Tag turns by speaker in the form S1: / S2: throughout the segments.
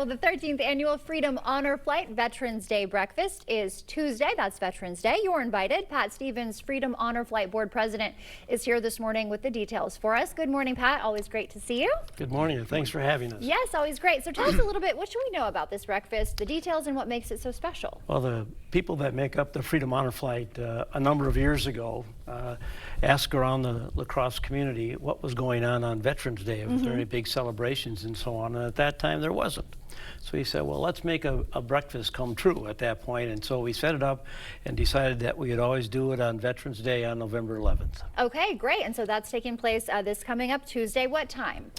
S1: Well, the 13th Annual Freedom Honor Flight Veterans Day Breakfast is Tuesday. That's Veterans Day. You're invited. Pat Stevens, Freedom Honor Flight Board President, is here this morning with the details for us. Good morning, Pat. Always great to see you.
S2: Good morning, and thanks for having us.
S1: Yes, always great. So tell us a little bit, what should we know about this breakfast, the details, and what makes it so special?
S2: Well, the people that make up the Freedom Honor Flight a number of years ago asked around the La Crosse community what was going on Veterans Day. It was very big celebrations and so on, and at that time there wasn't. So he said, well, let's make a breakfast come true at that point. And so we set it up and decided that we would always do it on Veterans Day on November 11th.
S1: Okay, great. And so that's taking place this coming up Tuesday. What time?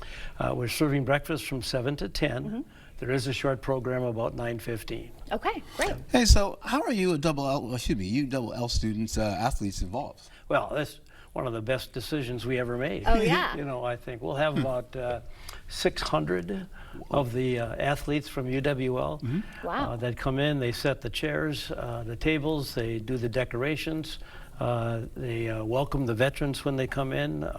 S2: We're serving breakfast from 7 to 10. There is a short program about 9:15.
S1: Okay, great.
S3: Hey, so how are you double L students, athletes involved?
S2: Well, that's one of the best decisions we ever made.
S1: Oh, yeah.
S2: You know, I think we'll have about 600 of the athletes from UWL
S1: Wow.
S2: that come in. They set the chairs, the tables, they do the decorations. They welcome the veterans when they come in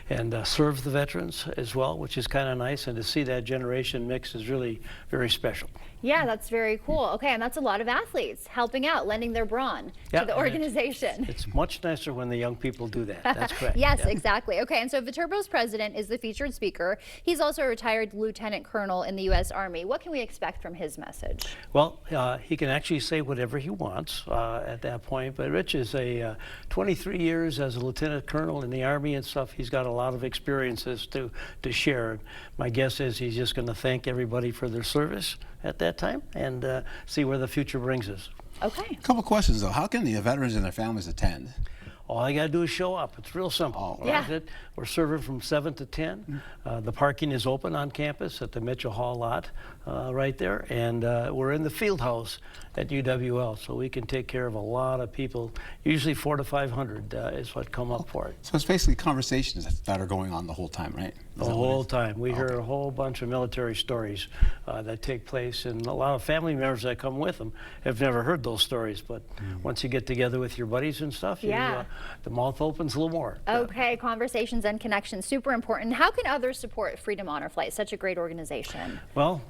S2: and serve the veterans as well, which is kind of nice. And to see that generation mix is really very special.
S1: Yeah, that's very cool. Okay, and that's a lot of athletes helping out, lending their brawn to the organization.
S2: It's much nicer when the young people do that. That's correct.
S1: Yes, exactly. Okay, and so Viterbo's president is the featured speaker. He's also a retired lieutenant colonel in the U.S. Army. What can we expect from his message?
S2: Well, he can actually say whatever he wants at that point, but Rich is 23 years as a lieutenant colonel in the Army and stuff. He's got a lot of experiences to share. My guess is he's just going to thank everybody for their service at that time and see where the future brings us.
S1: Okay.
S3: A couple questions though. How can the veterans and their families attend?
S2: All you got to do is show up. It's real simple.
S1: Yeah.
S2: We're serving from 7 to 10. The parking is open on campus at the Mitchell Hall lot right there. And we're in the field house at UWL, so we can take care of a lot of people. Usually 400 to 500 is what come up for it.
S3: So it's basically conversations that are going on the whole time, right?
S2: The whole time. We hear a whole bunch of military stories that take place, and a lot of family members that come with them have never heard those stories. But once you get together with your buddies and stuff, the mouth opens a little more.
S1: Okay, conversations and connections, super important. How can others support Freedom Honor Flight, such a great organization?
S2: Well,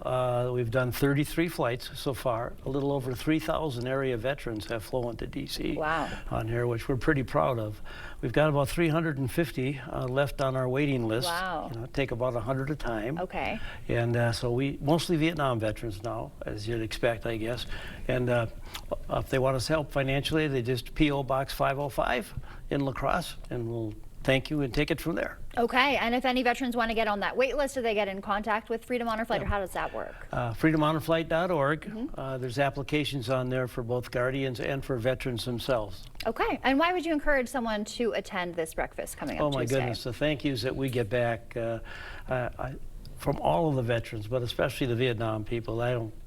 S2: we've done 33 flights so far. A little over 3,000 area veterans have flown to D.C. On here, which we're pretty proud of. We've got about 350 left on our waiting list.
S1: Wow.
S2: You know, take about 100 a time.
S1: Okay.
S2: And so we mostly Vietnam veterans now, as you'd expect, I guess. And if they want us help financially, they just P.O. Box 505 in La Crosse, and we'll thank you and take it from there.
S1: Okay, and if any veterans want to get on that wait list, do they get in contact with Freedom Honor Flight, or how does that work?
S2: FreedomHonorFlight.org. There's applications on there for both guardians and for veterans themselves.
S1: Okay, and why would you encourage someone to attend this breakfast coming up Tuesday?
S2: Oh my goodness, the thank yous that we get back from all of the veterans, but especially the Vietnam people.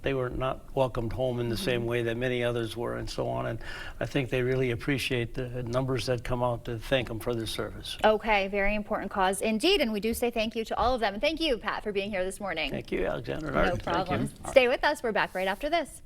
S2: They were not welcomed home in the same way that many others were, and so on. And I think they really appreciate the numbers that come out to thank them for their service.
S1: Okay, very important cause indeed, and we do say thank you to all of them. And thank you, Pat, for being here this morning.
S2: Thank you, Alexander.
S1: No problem. Stay with us. We're back right after this.